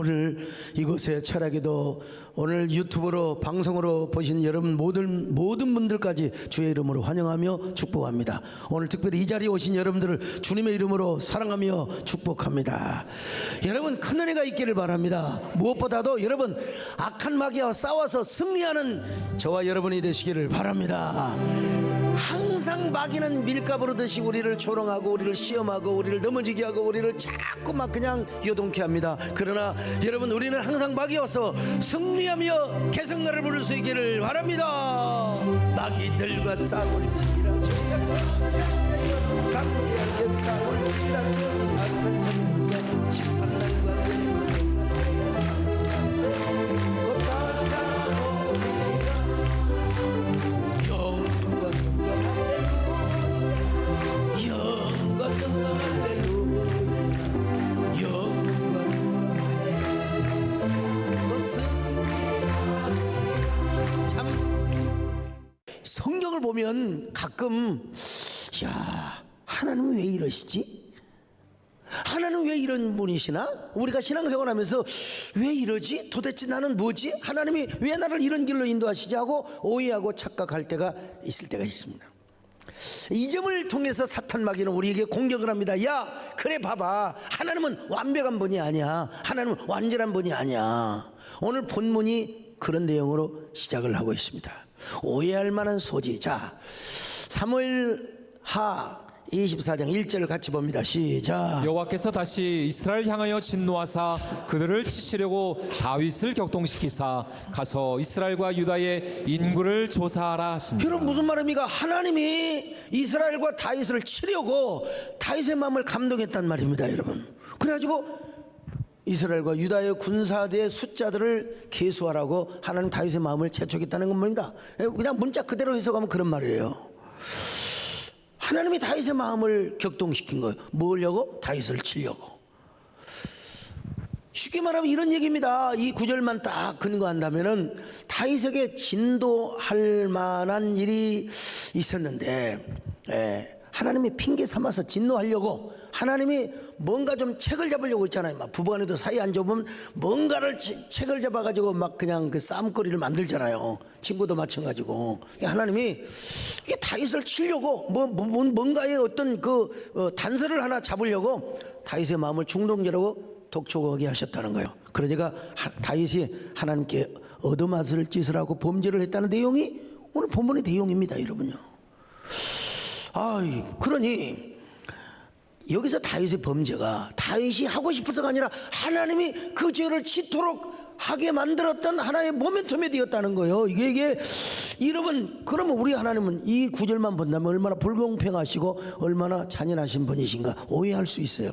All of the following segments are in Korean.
오늘 이곳에 철학기도 오늘 유튜브로 방송으로 보신 여러분 모든 분들까지 주의 이름으로 환영하며 축복합니다. 오늘 특별히 이 자리에 오신 여러분들을 주님의 이름으로 사랑하며 축복합니다. 여러분 큰 은혜가 있기를 바랍니다. 무엇보다도 여러분 악한 마귀와 싸워서 승리하는 저와 여러분이 되시기를 바랍니다. 항상 마귀는 밀가부로 듯이 우리를 조롱하고 우리를 시험하고 우리를 넘어지게 하고 우리를 자꾸 막 그냥 요동케 합니다. 그러나 여러분 우리는 항상 마귀에 와서 승리하며 개성나를 부를 수 있기를 바랍니다. 마귀들과 싸울지라 강하게 싸울지라 악한 전문가 심판날과 성경을 보면 가끔 야 하나님은 왜 이러시지? 하나님은 왜 이런 분이시나? 우리가 신앙생활하면서 왜 이러지? 도대체 나는 뭐지? 하나님이 왜 나를 이런 길로 인도하시지 하고 오해하고 착각할 때가 있을 때가 있습니다. 이 점을 통해서 사탄 마귀는 우리에게 공격을 합니다. 야 그래 봐봐, 하나님은 완벽한 분이 아니야. 하나님은 완전한 분이 아니야. 오늘 본문이 그런 내용으로 시작을 하고 있습니다. 오해할 만한 소지. 자, 사무엘하 24장 1절을 같이 봅니다. 시작. 여호와께서 다시 이스라엘 향하여 진노하사 그들을 치시려고 다윗을 격동시키사 가서 이스라엘과 유다의 인구를 조사하라 하시니라. 여러분 무슨 말입니까? 하나님이 이스라엘과 다윗을 치려고 다윗의 마음을 감동했단 말입니다. 여러분 그래가지고 이스라엘과 유다의 군사대의 숫자들을 계수하라고 하나님 다윗의 마음을 재촉했다는 겁니다. 그냥 문자 그대로 해석하면 그런 말이에요. 하나님이 다윗의 마음을 격동시킨 거예요. 뭐려고? 다윗을 치려고. 쉽게 말하면 이런 얘기입니다. 이 구절만 딱 근거한다면은 다윗에게 진도할 만한 일이 있었는데, 하나님이 핑계 삼아서 진노하려고 하나님이 뭔가 좀 책을 잡으려고 있잖아요. 막 부부간에도 사이 안 좋으면 뭔가를 책을 잡아가지고 막 그냥 그 싸움거리를 만들잖아요. 친구도 마찬가지고. 하나님이 이게 다윗을 치려고 뭔가의 어떤 단서를 하나 잡으려고 다윗의 마음을 충동적으로 독촉하게 하셨다는 거예요. 그러니까 다윗이 하나님께 얻어맞을 짓을 하고 범죄를 했다는 내용이 오늘 본문의 내용입니다, 여러분요. 그러니 여기서 다윗의 범죄가 다윗이 하고 싶어서가 아니라 하나님이 그 죄를 짓도록 하게 만들었던 하나의 모멘텀이 되었다는 거예요. 이게 여러분, 그러면 우리 하나님은 이 구절만 본다면 얼마나 불공평하시고 얼마나 잔인하신 분이신가 오해할 수 있어요.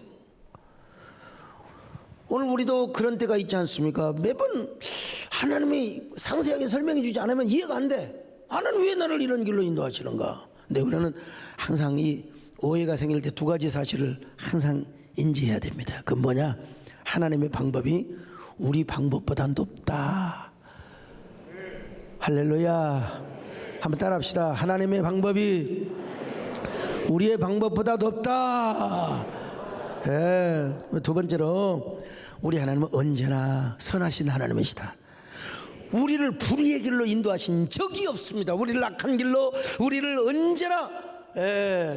오늘 우리도 그런 때가 있지 않습니까? 매번 하나님이 상세하게 설명해 주지 않으면 이해가 안 돼. 하나님 왜 나를 이런 길로 인도하시는가? 근데 우리는 항상 이 오해가 생길 때 두 가지 사실을 항상 인지해야 됩니다. 그건 뭐냐? 하나님의 방법이 우리 방법보다 높다. 할렐루야. 한번 따라합시다. 하나님의 방법이 우리의 방법보다 높다. 두 번째로 우리 하나님은 언제나 선하신 하나님이시다. 우리를 불의의 길로 인도하신 적이 없습니다. 우리를 악한 길로, 우리를 언제나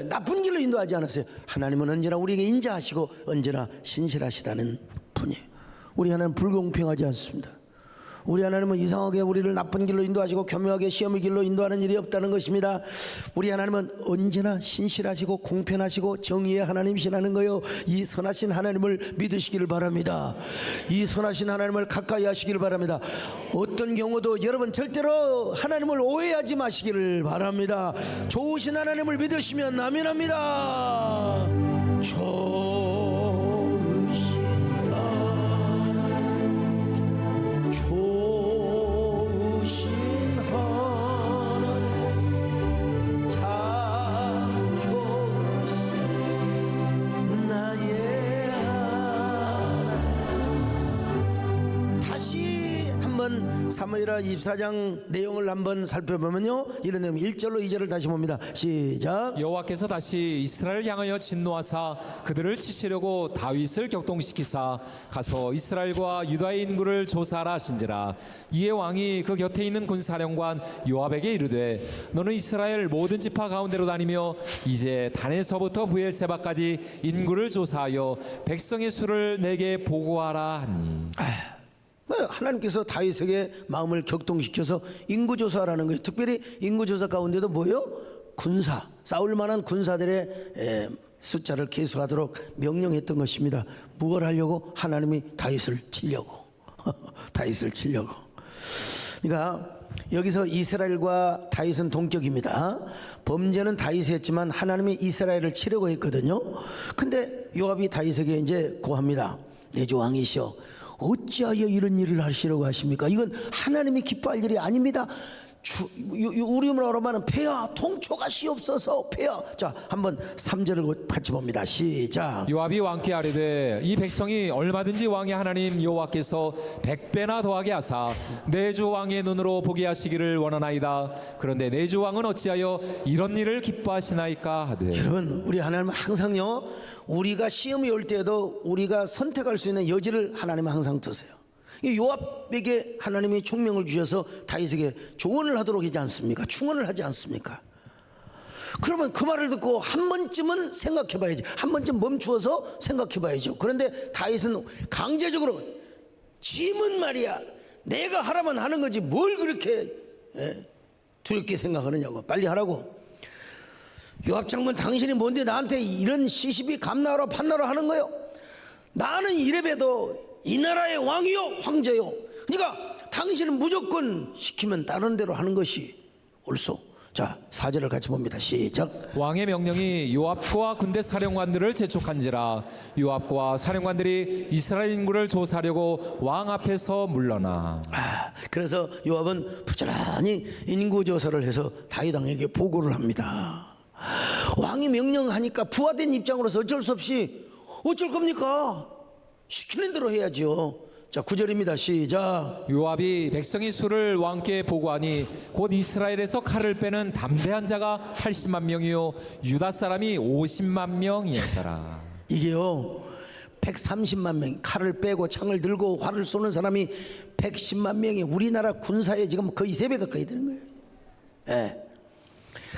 나쁜 길로 인도하지 않았어요. 하나님은 언제나 우리에게 인자하시고 언제나 신실하시다는 분이에요. 우리 하나님은 불공평하지 않습니다. 우리 하나님은 이상하게 우리를 나쁜 길로 인도하시고 교묘하게 시험의 길로 인도하는 일이 없다는 것입니다. 우리 하나님은 언제나 신실하시고 공평하시고 정의의 하나님이시라는 거요. 이 선하신 하나님을 믿으시기를 바랍니다. 이 선하신 하나님을 가까이 하시기를 바랍니다. 어떤 경우도 여러분 절대로 하나님을 오해하지 마시기를 바랍니다. 좋으신 하나님을 믿으시면 아멘합니다. 한번 사무엘하 24장 내용을 한번 살펴보면요, 이런 내용 1절로 2절을 다시 봅니다. 시작. 여호와께서 다시 이스라엘을 향하여 진노하사 그들을 치시려고 다윗을 격동시키사 가서 이스라엘과 유다의 인구를 조사하라 하신지라. 이에 왕이 그 곁에 있는 군사령관 요압에게 이르되 너는 이스라엘 모든 지파 가운데로 다니며 이제 단에서부터 부엘세바까지 인구를 조사하여 백성의 수를 내게 보고하라 하니. 하나님께서 다윗에게 마음을 격동시켜서 인구조사라는 거예요. 특별히 인구조사 가운데도 뭐예요? 군사, 싸울 만한 군사들의 숫자를 계수하도록 명령했던 것입니다. 무엇을 하려고? 하나님이 다윗을 치려고. 다윗을 치려고. 그러니까 여기서 이스라엘과 다윗은 동격입니다. 범죄는 다윗이 했지만 하나님이 이스라엘을 치려고 했거든요. 근데 요압이 다윗에게 이제 고합니다. 내 주 왕이시여, 어찌하여 이런 일을 하시려고 하십니까? 이건 하나님이 기뻐할 일이 아닙니다. 우리 말로 하면 폐하 통초가 시옵소서. 폐하. 자, 한번 3절을 같이 봅니다. 시작. 요압이 왕께 아뢰되 이 백성이 얼마든지 왕의 하나님 여호와께서 100배나 더하게 하사 내 주 왕의 눈으로 보게 하시기를 원하나이다. 그런데 내 주 왕은 어찌하여 이런 일을 기뻐하시나이까 하되. 여러분, 우리 하나님은 항상요, 우리가 시험이 올 때에도 우리가 선택할 수 있는 여지를 하나님은 항상 두세요. 이 요압에게 하나님이 총명을 주셔서 다윗에게 조언을 하도록 하지 않습니까? 충언을 하지 않습니까? 그러면 그 말을 듣고 한 번쯤은 생각해 봐야지. 한 번쯤 멈추어서 생각해 봐야죠. 그런데 다윗은 강제적으로 짐은 말이야, 내가 하라면 하는 거지 뭘 그렇게 두렵게 생각하느냐고. 빨리 하라고. 요압 장군, 당신이 뭔데 나한테 이런 시시비 감나라 판나라 하는 거요? 나는 이래봬도 이 나라의 왕이요 황제요. 그러니까 당신은 무조건 시키면 다른 대로 하는 것이 옳소. 자, 4절을 같이 봅니다. 시작. 왕의 명령이 요압과 군대 사령관들을 재촉한지라. 요압과 사령관들이 이스라엘 인구를 조사하려고 왕 앞에서 물러나. 그래서 요압은 부지런히 인구조사를 해서 다윗 왕에게 보고를 합니다. 왕이 명령하니까 부하된 입장으로서 어쩔 수 없이 어쩔 겁니까? 시키는 대로 해야지요. 자, 9절입니다. 시작. 요압이 백성의 수를 왕께 보고하니 곧 이스라엘에서 칼을 빼는 담대한 자가 80만 명이요 유다 사람이 50만 명이었더라. 이게요, 130만 명, 칼을 빼고 창을 들고 활을 쏘는 사람이 110만 명이 우리나라 군사에 지금 거의 3배 가까이 되는 거예요. 예.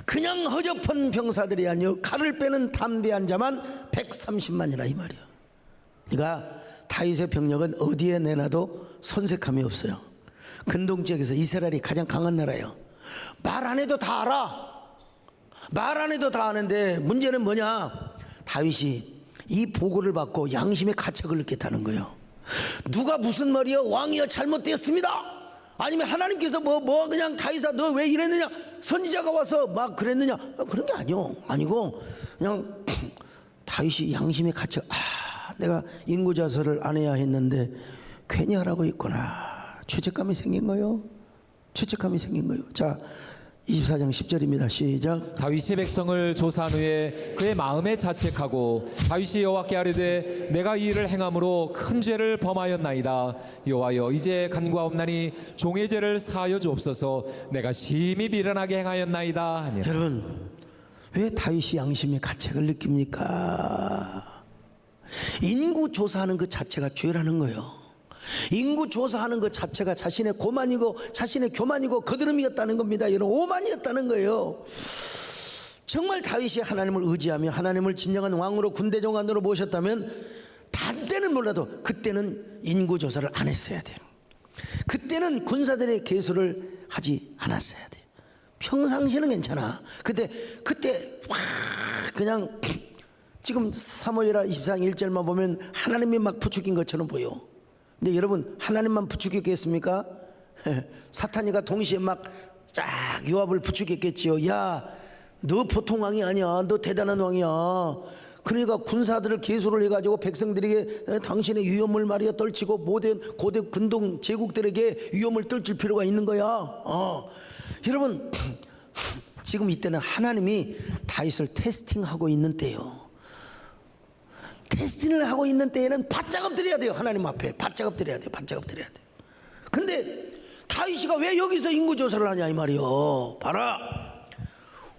그냥 허접한 병사들이 아니요, 칼을 빼는 담대한 자만 130만이라 이 말이에요. 그러니까 다윗의 병력은 어디에 내놔도 손색함이 없어요. 근동 지역에서 이스라엘이 가장 강한 나라예요. 말 안 해도 다 알아. 말 안 해도 다 아는데 문제는 뭐냐? 다윗이 이 보고를 받고 양심의 가책을 느꼈다는 거예요. 누가 무슨 말이요? 왕이여 잘못되었습니다. 아니면 하나님께서 뭐 그냥 다윗아 너 왜 이랬느냐? 선지자가 와서 막 그랬느냐? 그런 게 아니고 그냥 다윗이 양심의 가책, 내가 인구조사를 안 해야 했는데 괜히 하라고 했구나. 죄책감이 생긴 거요. 죄책감이 생긴 거요. 자, 24장 10절입니다. 시작. 다윗이 백성을 조사한 후에 그의 마음에 자책하고 다윗이 여호와께 아뢰되 내가 이 일을 행함으로 큰 죄를 범하였나이다. 여호와여 이제 간과없나니 종의 죄를 사하여 주옵소서. 내가 심히 미련하게 행하였나이다 하니라. 여러분, 왜 다윗이 양심의 가책을 느낍니까? 인구 조사하는 그 자체가 죄라는 거예요. 인구 조사하는 그 자체가 자신의 고만이고 자신의 교만이고 거드름이었다는 겁니다. 여러분, 오만이었다는 거예요. 정말 다윗이 하나님을 의지하며 하나님을 진정한 왕으로 군대 정관으로 모셨다면 단때는 몰라도 그때는 인구 조사를 안 했어야 돼요. 그때는 군사들의 계수를 하지 않았어야 돼요. 평상시는 괜찮아. 그때 막 그냥 지금 사무엘하 24장 1절만 보면 하나님이 막 부추긴 것처럼 보여. 근데 여러분, 하나님만 부추겼겠습니까? 사탄이가 동시에 막 쫙 요압을 부추겼겠지요. 야, 너 보통 왕이 아니야. 너 대단한 왕이야. 그러니까 군사들을 계수를 해가지고 백성들에게 당신의 위험을 말이야 떨치고 모든 고대 근동 제국들에게 위험을 떨칠 필요가 있는 거야. 여러분, 지금 이때는 하나님이 다윗을 테스팅하고 있는 때요. 테스팅을 하고 있는 때에는 바짝 엎드려야 돼요. 하나님 앞에 바짝 엎드려야 돼요. 바짝 엎드려야 돼요. 근데 다윗이가 왜 여기서 인구조사를 하냐 이 말이요. 봐라,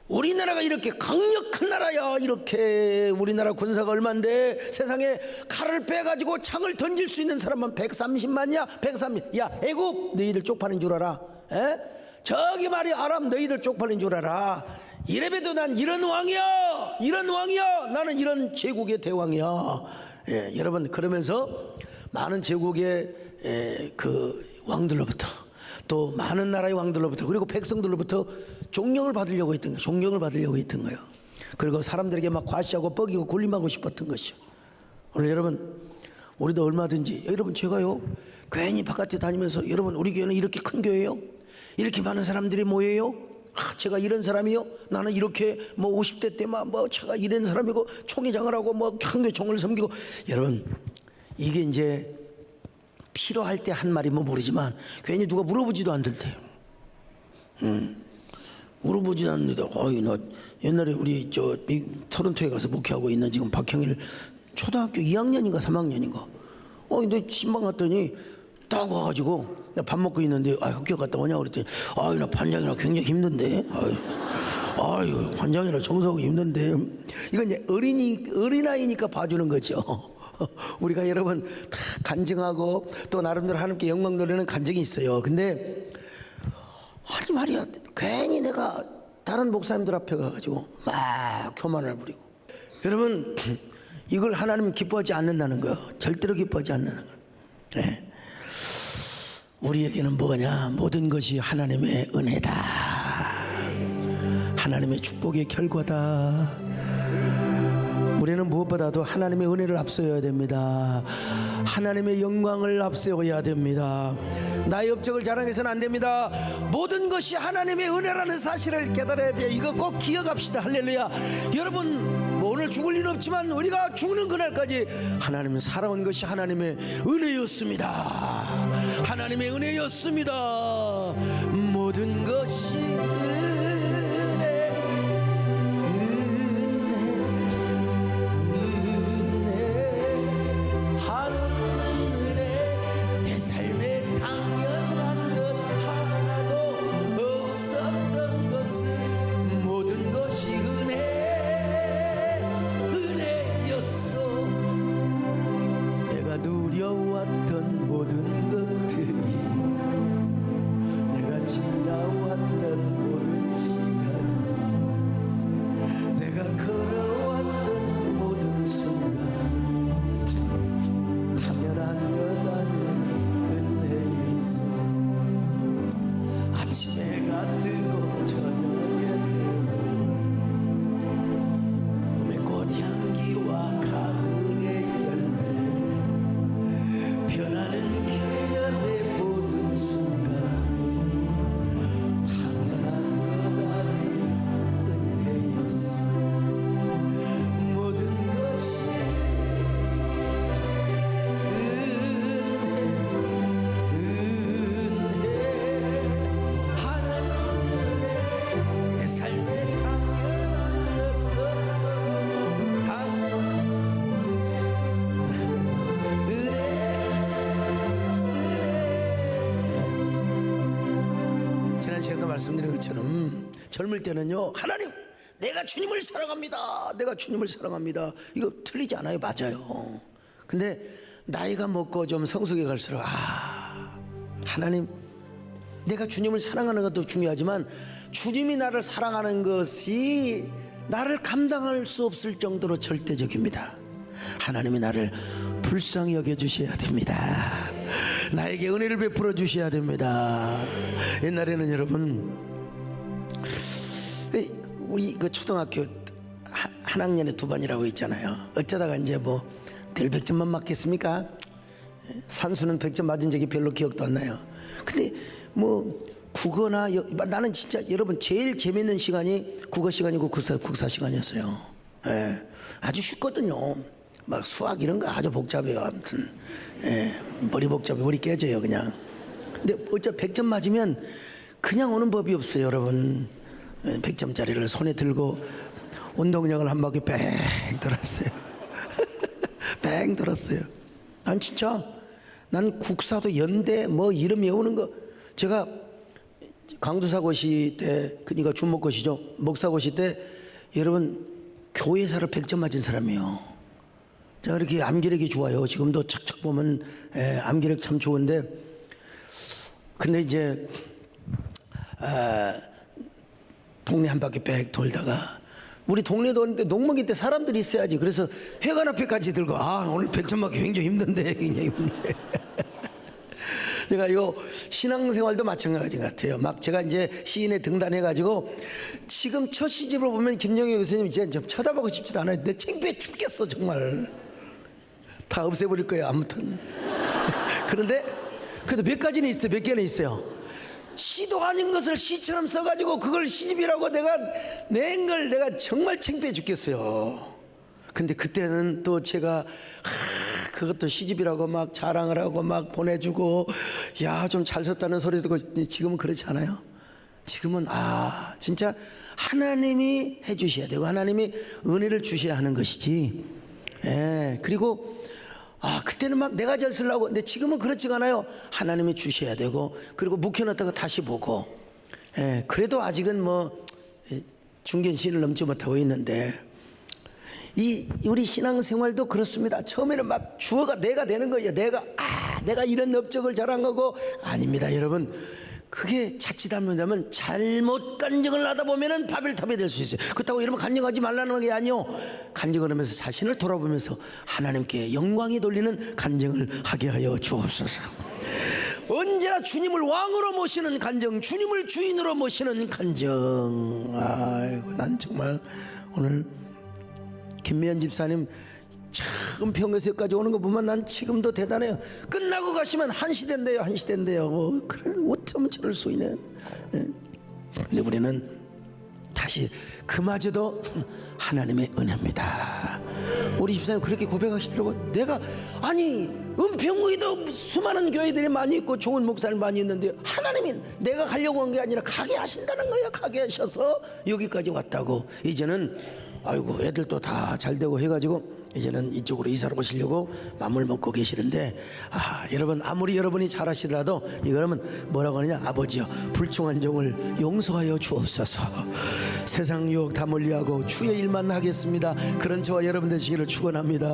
우리나라가 이렇게 강력한 나라야. 이렇게 우리나라 군사가 얼만데 세상에 칼을 빼가지고 창을 던질 수 있는 사람만 130만이야. 130. 야, 애굽 너희들 쪽팔린 줄 알아? 에? 저기 말이 아람 너희들 쪽팔린 줄 알아? 이래봬도 난 이런 왕이야. 이런 왕이야. 나는 이런 제국의 대왕이야. 예, 여러분, 그러면서 많은 제국의 그 왕들로부터, 또 많은 나라의 왕들로부터, 그리고 백성들로부터 존경을 받으려고 했던 거예요. 존경을 받으려고 했던 거예요. 그리고 사람들에게 막 과시하고 뻐기고 군림하고 싶었던 것이죠. 오늘 여러분, 우리도 얼마든지, 여러분 제가요 괜히 바깥에 다니면서, 여러분 우리 교회는 이렇게 큰 교회예요, 이렇게 많은 사람들이 모여요, 제가 이런 사람이요, 나는 이렇게 뭐 50대 때만 뭐 제가 이런 사람이고 총회장을 하고 뭐 한교회 총을 섬기고, 여러분 이게 이제 필요할 때 한 말이면 모르지만 괜히 누가 물어보지도 않던데. 물어보지도 않는데, 나 옛날에 우리 저 토론토에 가서 목회하고 있는 지금 박형일 초등학교 2학년인가 3학년인가, 근데 신방 갔더니 딱 와가지고 나 밥 먹고 있는데, 학교 갔다 오냐 그랬더니, 나 반장이라 굉장히 힘든데, 반장이라 청소하고 힘든데. 이건 이제 어린아이니까 봐주는 거죠. 우리가 여러분 다 간증하고 또 나름대로 하나님께 영광 돌리는 간증이 있어요. 근데 아니 말이야, 괜히 내가 다른 목사님들 앞에 가가지고 막 교만을 부리고, 여러분 이걸 하나님은 기뻐하지 않는다는 거예요. 절대로 기뻐하지 않는다는 거예요. 네. 우리에게는 뭐냐, 모든 것이 하나님의 은혜다, 하나님의 축복의 결과다. 우리는 무엇보다도 하나님의 은혜를 앞세워야 됩니다. 하나님의 영광을 앞세워야 됩니다. 나의 업적을 자랑해서는 안 됩니다. 모든 것이 하나님의 은혜라는 사실을 깨달아야 돼요. 이거 꼭 기억합시다. 할렐루야. 여러분, 오늘 죽을 일 없지만 우리가 죽는 그날까지 하나님은 살아온 것이 하나님의 은혜였습니다. 하나님의 은혜였습니다. 모든 것이 누려왔던 모든 것들이, 내가 지나왔던 모든 시간이, 내가 걸어왔던 모든 순간이 당연한 것 아닌 은혜였어. 아침에 해가 뜨고 저녁에 봄의 꽃향기와 가을의 열매, 변하는 계절의 모든 순간이 당연한 것 아닌 은혜였어. 모든 것이 은혜, 하나님은 은혜. 내 삶에 당연한 것 없어도 당연한 지난 시간도 말씀드린 것처럼 젊을 때는요, 하나님 내가 주님을 사랑합니다, 내가 주님을 사랑합니다, 이거 틀리지 않아요. 맞아요. 근데 나이가 먹고 좀 성숙해 갈수록, 하나님 내가 주님을 사랑하는 것도 중요하지만 주님이 나를 사랑하는 것이 나를 감당할 수 없을 정도로 절대적입니다. 하나님이 나를 불쌍히 여겨주셔야 됩니다. 나에게 은혜를 베풀어 주셔야 됩니다. 옛날에는 여러분, 우리 그 초등학교 한 학년에 2반이라고 있잖아요. 어쩌다가 이제 뭐 늘 100점만 맞겠습니까? 산수는 100점 맞은 적이 별로 기억도 안 나요. 근데 뭐 국어나 나는 진짜 여러분 제일 재밌는 시간이 국어 시간이고 국사 시간이었어요. 아주 쉽거든요. 막 수학 이런 거 아주 복잡해요. 아무튼 머리 복잡해, 머리 깨져요 그냥. 근데 어차 100점 맞으면 그냥 오는 법이 없어요 여러분. 100점짜리를 손에 들고 운동장을 한 바퀴 뺑 돌았어요. 뺑 돌았어요. 난 진짜, 난 국사도 연대 뭐 이름 외우는 거 제가 강두사고시 때, 그러니까 준목고시죠. 목사고시 때 여러분 교회사를 100점 맞은 사람이에요. 제가 이렇게 암기력이 좋아요. 지금도 착착 보면 암기력 참 좋은데, 근데 이제 동네 한 바퀴 빽 돌다가 우리 동네 도는데 농목일 때 사람들이 있어야지. 그래서 회관 앞에까지 들고 오늘 100점 맞기 굉장히 힘든데 굉장히 힘든데. 제가 이거 신앙생활도 마찬가지 같아요. 막 제가 이제 시인에 등단해가지고 지금 첫 시집을 보면 김영희 교수님 이제 좀 쳐다보고 싶지도 않아요. 내 창피해 죽겠어 정말. 다 없애버릴 거예요 아무튼. 그런데 그래도 몇 가지는 있어요. 몇 개는 있어요. 시도 아닌 것을 시처럼 써가지고 그걸 시집이라고 내가 낸 걸 내가 정말 창피해 죽겠어요. 근데 그때는 또 제가 그것도 시집이라고 막 자랑을 하고 막 보내주고 야 좀 잘 썼다는 소리 듣고. 지금은 그렇지 않아요. 지금은 진짜 하나님이 해주셔야 되고 하나님이 은혜를 주셔야 하는 것이지. 그리고 그때는 막 내가 잘 쓰려고. 근데 지금은 그렇지가 않아요. 하나님이 주셔야 되고, 그리고 묵혀놨다가 다시 보고. 그래도 아직은 뭐 중견신을 넘지 못하고 있는데, 우리 신앙생활도 그렇습니다. 처음에는 막 주어가 내가 되는 거예요. 내가 이런 업적을 잘한 거고. 아닙니다 여러분. 그게 자칫하면 잘못 간증을 하다 보면은 바벨탑이 될 수 있어요. 그렇다고 여러분 간증하지 말라는 게 아니요. 간증을 하면서 자신을 돌아보면서 하나님께 영광이 돌리는 간증을 하게 하여 주옵소서. 언제나 주님을 왕으로 모시는 간증, 주님을 주인으로 모시는 간증. 아이고, 난 정말 오늘 김미연 집사님 처음 평에서까지 오는 거 보면 난 지금도 대단해요. 끝나고 가시면 1시 된대요. 1시 된대요. 그래, 어쩌면 저럴 수 있네. 근데 우리는 다시 그마저도 하나님의 은혜입니다. 우리 집사님 그렇게 고백하시더라고요. 내가 은평구에도 수많은 교회들이 많이 있고 좋은 목사님 많이 있는데 하나님이 내가 가려고 한 게 아니라 가게 하신다는 거예요. 가게 하셔서 여기까지 왔다고. 이제는 아이고 애들도 다 잘되고 해가지고 이제는 이쪽으로 이사를 오시려고 마음을 먹고 계시는데, 여러분 아무리 여러분이 잘하시더라도 이거는 뭐라고 하느냐. 아버지여 불충한 종을 용서하여 주옵소서. 세상 유혹 다 멀리하고 주의 일만 하겠습니다. 그런 저와 여러분 되시기를 축원합니다.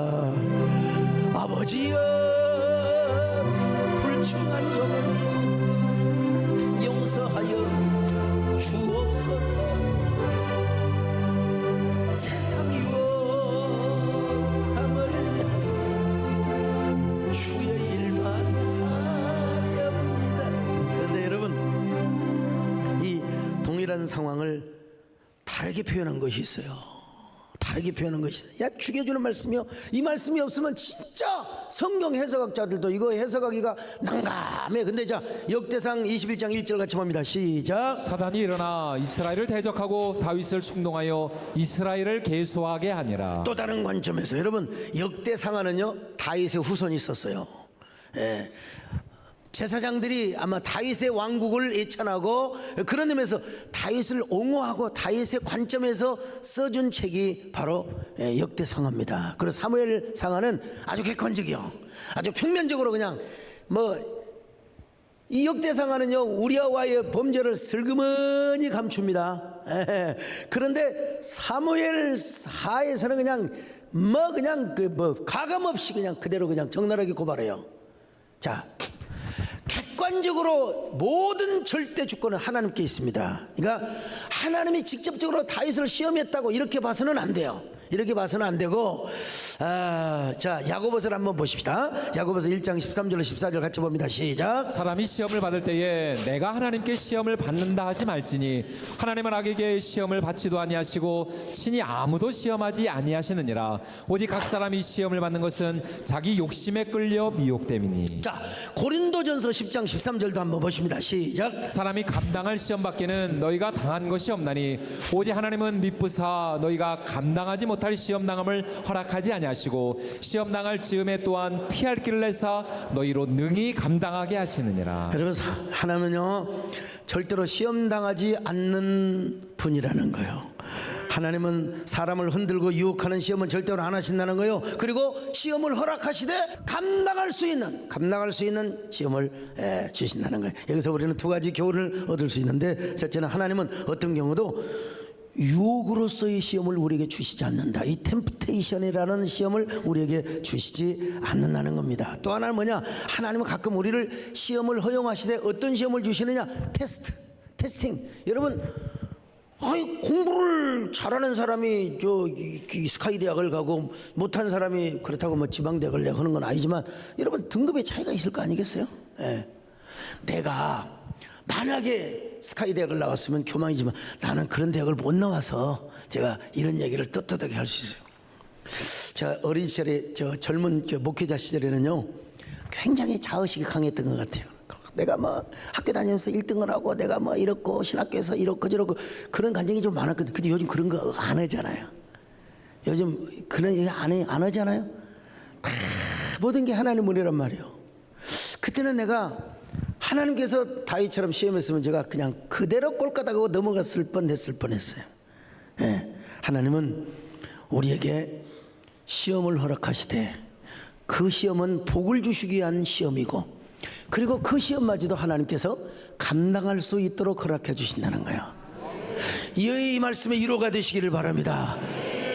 아버지여 불충한 종을 용서하여 주옵소서. 동일한 상황을 다르게 표현한 것이 있어요. 다르게 표현한 것이 있어요. 야, 죽여주는 말씀이요. 이 말씀이 없으면 진짜 성경 해석학자들도 이거 해석하기가 난감해. 근데 자, 역대상 21장 1절 같이 봅니다. 시작. 사단이 일어나 이스라엘을 대적하고 다윗을 충동하여 이스라엘을 계수하게 하니라. 또 다른 관점에서 여러분, 역대상하는요 다윗의 후손이 있었어요. 제사장들이 아마 다윗의 왕국을 예찬하고 그런 의미에서 다윗을 옹호하고 다윗의 관점에서 써준 책이 바로 역대상하입니다. 그리고 사무엘상하는 아주 객관적이요, 아주 평면적으로 그냥 이 역대상하는요 우리아와의 범죄를 슬그머니 감춥니다. 그런데 사무엘하에서는 그냥 가감 없이 그냥 그대로 그냥 적나라하게 고발해요. 자, 객관적으로 모든 절대 주권은 하나님께 있습니다. 그러니까 하나님이 직접적으로 다윗을 시험했다고 이렇게 봐서는 안 돼요. 이렇게 봐서는 안 되고, 자, 야고보서를 한번 보십시다. 야고보서 1장 13절로 14절 같이 봅니다. 시작. 사람이 시험을 받을 때에 내가 하나님께 시험을 받는다 하지 말지니 하나님은 악에게 시험을 받지도 아니하시고 친히 아무도 시험하지 아니하시느니라. 오직 각 사람이 시험을 받는 것은 자기 욕심에 끌려 미혹됨이니. 자, 고린도전서 10장 13절도 한번 보십니다. 시작. 사람이 감당할 시험 밖에는 너희가 당한 것이 없나니 오직 하나님은 미쁘사 너희가 감당하지 못할 시험 당함을 허락하지 아니하시고 시험 당할 즈음에 또한 피할 길을 내사 너희로 능히 감당하게 하시느니라. 여러분, 하나님은요 절대로 시험 당하지 않는 분이라는 거예요. 하나님은 사람을 흔들고 유혹하는 시험은 절대로 안 하신다는 거예요. 그리고 시험을 허락하시되 감당할 수 있는 시험을 주신다는 거예요. 여기서 우리는 두 가지 교훈을 얻을 수 있는데, 첫째는 하나님은 어떤 경우도 유혹으로서의 시험을 우리에게 주시지 않는다. 이 템프테이션이라는 시험을 우리에게 주시지 않는다는 겁니다. 또 하나는 뭐냐, 하나님은 가끔 우리를 시험을 허용하시되 어떤 시험을 주시느냐, 테스팅. 여러분, 공부를 잘하는 사람이 이 스카이 대학을 가고 못한 사람이 그렇다고 뭐 지방 대학을 내고 하는 건 아니지만, 여러분 등급의 차이가 있을 거 아니겠어요? 예. 내가 만약에 스카이 대학을 나왔으면 교만이지만 나는 그런 대학을 못 나와서 제가 이런 얘기를 떳떳하게 할 수 있어요. 제가 어린 시절에 젊은 목회자 시절에는요, 굉장히 자의식이 강했던 것 같아요. 내가 뭐 학교 다니면서 1등을 하고 내가 뭐 이렇고 신학교에서 이렇고 저렇고 그런 감정이 좀 많았거든요. 근데 요즘 그런 거 안 하잖아요. 요즘 그런 얘기 안 하잖아요. 다 모든 게 하나님 은혜란 말이에요. 그때는 내가 하나님께서 다윗처럼 시험했으면 제가 그냥 그대로 꼴까닥하고 넘어갔을 뻔했어요. 예. 하나님은 우리에게 시험을 허락하시되 그 시험은 복을 주시기 위한 시험이고, 그리고 그 시험마저도 하나님께서 감당할 수 있도록 허락해 주신다는 거예요. 이 말씀의 위로가 되시기를 바랍니다.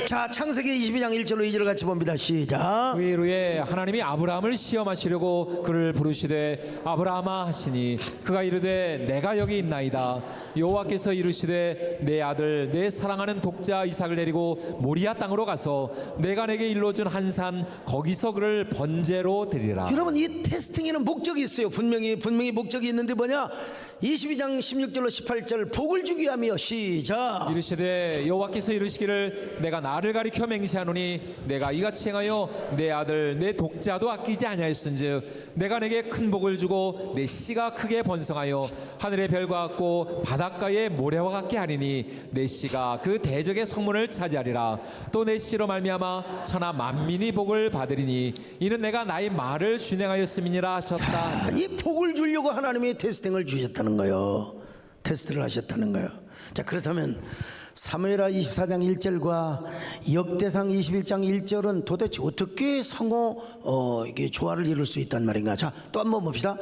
자, 창세기 22장 1절로 2절을 같이 봅니다. 시작. 그 이후에 하나님이 아브라함을 시험하시려고 그를 부르시되 아브라함아 하시니 그가 이르되 내가 여기 있나이다. 여호와께서 이르시되 내 아들 내 사랑하는 독자 이삭을 데리고 모리아 땅으로 가서 내가 내게 일러준 한 산 거기서 그를 번제로 드리라. 여러분, 이 테스팅에는 목적이 있어요. 분명히 목적이 있는데 뭐냐, 22장 16절로 18절 복을 주기 위함이요. 시작. 이르시되 여호와께서 이르시기를 내가 나를 가리켜 맹세하노니 내가 이같이 행하여 내 아들 내 독자도 아끼지 아니하였은즉 내가 내게 큰 복을 주고 내 씨가 크게 번성하여 하늘의 별과 같고 바닷가의 모래와 같게 하리니 내 씨가 그 대적의 성문을 차지하리라. 또 내 씨로 말미암아 천하 만민이 복을 받으리니 이는 내가 나의 말을 준행하였음이니라 하셨다. 이 복을 주려고 하나님이 테스팅을 주셨다는 거예요. 테스트를 하셨다는 거예요. 자, 그렇다면 사무엘하 24장 1절과 역대상 21장 1절은 도대체 어떻게 이게 조화를 이룰 수 있단 말인가? 자, 또 한번 봅시다.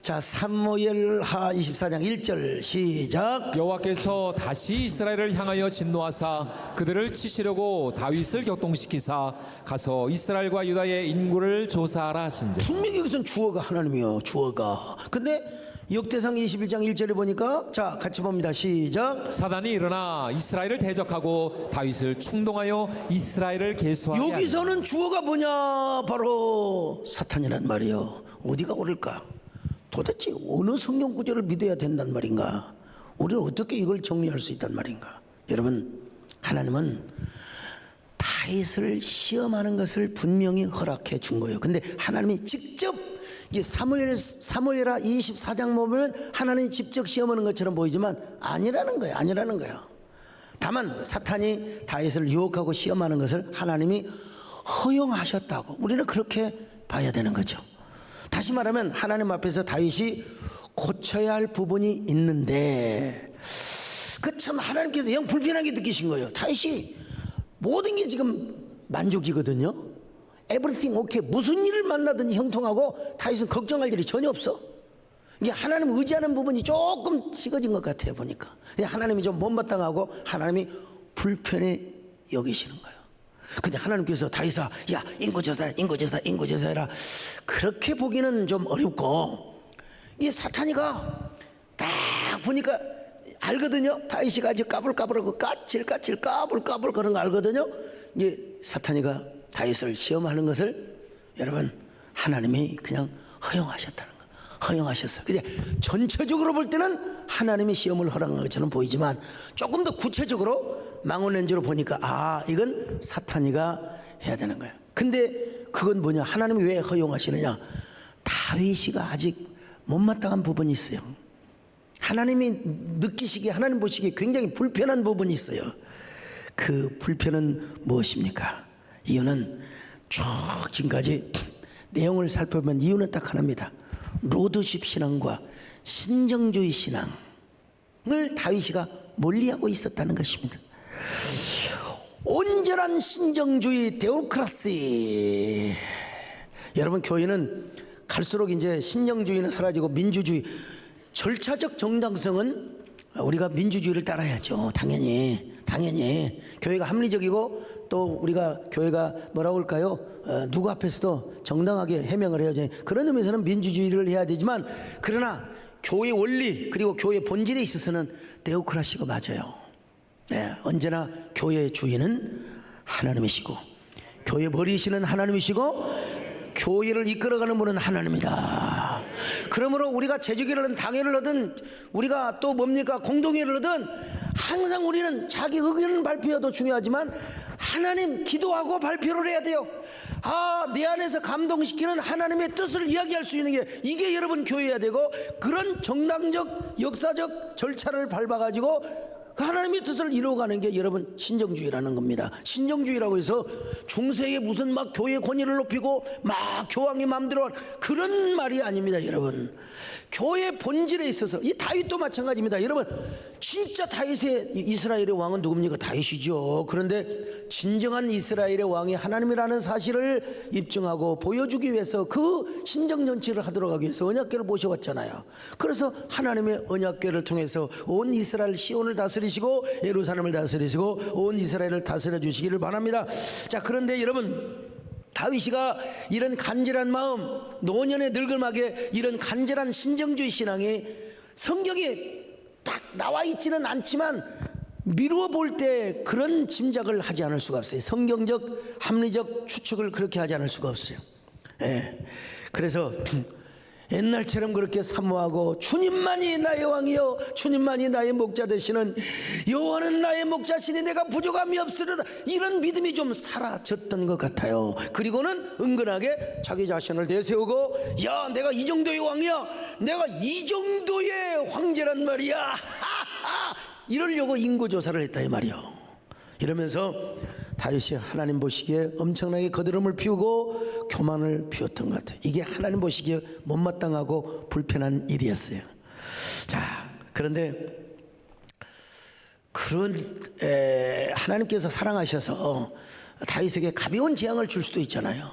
자, 사무엘하 24장 1절 시작. 여호와께서 다시 이스라엘을 향하여 진노하사 그들을 치시려고 다윗을 격동시키사 가서 이스라엘과 유다의 인구를 조사하라 하신즉. 분명히 여기서는 주어가 하나님이요, 주어가. 근데 역대상 21장 1절에 보니까, 자, 같이 봅니다. 시작. 사단이 일어나 이스라엘을 대적하고 다윗을 충동하여 이스라엘을 계수하게 하리라. 여기서는 주어가 뭐냐, 바로 사탄이란 말이요. 어디가 옳을까? 도대체 어느 성경 구절을 믿어야 된단 말인가? 우리는 어떻게 이걸 정리할 수 있단 말인가? 여러분, 하나님은 다윗을 시험하는 것을 분명히 허락해 준 거예요. 근데 하나님이 직접, 이게 사무엘하 24장 보면 하나님이 직접 시험하는 것처럼 보이지만 아니라는 거예요. 다만 사탄이 다윗을 유혹하고 시험하는 것을 하나님이 허용하셨다고 우리는 그렇게 봐야 되는 거죠. 다시 말하면 하나님 앞에서 다윗이 고쳐야 할 부분이 있는데, 그 참 하나님께서 영 불편하게 느끼신 거예요. 다윗이 모든 게 지금 만족이거든요. Everything okay. 무슨 일을 만나든지 형통하고 다윗은 걱정할 일이 전혀 없어. 이게 하나님 의지하는 부분이 조금 식어진 것 같아요, 보니까. 하나님이 좀 못마땅하고 하나님이 불편해 여기시는 거예요. 근데 하나님께서 다윗아, 야, 인고조사해라. 그렇게 보기는 좀 어렵고, 이 사탄이가 딱 보니까 알거든요. 다윗이가 아주 까불까불하고 까불 그런 거 알거든요. 이게 사탄이가 다윗을 시험하는 것을 여러분 하나님이 그냥 허용하셨다는 거. 허용하셨어요. 근데 전체적으로 볼 때는 하나님이 시험을 허락한 것처럼 보이지만 조금 더 구체적으로 망원렌즈로 보니까 이건 사탄이가 해야 되는 거예요. 근데 그건 뭐냐? 하나님이 왜 허용하시느냐? 다윗이가 아직 못마땅한 부분이 있어요. 하나님이 느끼시기에, 하나님 보시기에 굉장히 불편한 부분이 있어요. 그 불편은 무엇입니까? 이유는 쭉 지금까지 내용을 살펴보면 이유는 딱 하나입니다. 로드십 신앙과 신정주의 신앙을 다윗이가 멀리하고 있었다는 것입니다. 온전한 신정주의 데오크라시. 여러분, 교회는 갈수록 이제 신정주의는 사라지고 민주주의, 절차적 정당성은 우리가 민주주의를 따라야죠. 당연히 교회가 합리적이고 또 우리가 교회가 뭐라고 할까요? 누구 앞에서도 정당하게 해명을 해야지. 그런 의미에서는 민주주의를 해야 되지만, 그러나 교회 원리 그리고 교회 본질에 있어서는 데오크라시가 맞아요. 네, 언제나 교회의 주인은 하나님이시고 교회 머리이시는 하나님이시고 교회를 이끌어가는 분은 하나님이다. 그러므로 우리가 제주기를 하든 당회를 하든 우리가 또 뭡니까 공동회를 하든 항상 우리는 자기 의견을 발표해도 중요하지만 하나님 기도하고 발표를 해야 돼요. 내 안에서 감동시키는 하나님의 뜻을 이야기할 수 있는 게, 이게 여러분 교회여야 되고, 그런 정당적 역사적 절차를 밟아가지고 그 하나님의 뜻을 이루어가는 게 여러분 신정주의라는 겁니다. 신정주의라고 해서 중세에 무슨 막 교회 권위를 높이고 막 교황이 마음대로 그런 말이 아닙니다. 여러분, 교회 본질에 있어서 이 다윗도 마찬가지입니다. 여러분, 진짜 다윗의 이스라엘의 왕은 누굽니까? 다윗이죠. 그런데 진정한 이스라엘의 왕이 하나님이라는 사실을 입증하고 보여주기 위해서 그 신정정치를 하도록 하기 위해서 언약궤를 모셔왔잖아요. 그래서 하나님의 언약궤를 통해서 온 이스라엘 시온을 다스리시고 예루살렘을 다스리시고 온 이스라엘을 다스려 주시기를 바랍니다. 자, 그런데 여러분, 다윗이가 이런 간절한 마음, 노년의 늙음하게 이런 간절한 신정주의 신앙이 성경에 딱 나와 있지는 않지만 미루어 볼 때 그런 짐작을 하지 않을 수가 없어요. 성경적 합리적 추측을 그렇게 하지 않을 수가 없어요. 그래서 옛날처럼 그렇게 사모하고 주님만이 나의 왕이요 주님만이 나의 목자 되시는 여호와는 나의 목자시니 내가 부족함이 없으리라, 이런 믿음이 좀 사라졌던 것 같아요. 그리고는 은근하게 자기 자신을 내세우고, 야, 내가 이 정도의 왕이야, 내가 이 정도의 황제란 말이야, 이러려고 인구조사를 했다 이 말이요. 이러면서 다윗이 하나님 보시기에 엄청나게 거드름을 피우고 교만을 피웠던 것 같아요. 이게 하나님 보시기에 못마땅하고 불편한 일이었어요. 자, 그런데 그런 하나님께서 사랑하셔서 다윗에게 가벼운 재앙을 줄 수도 있잖아요.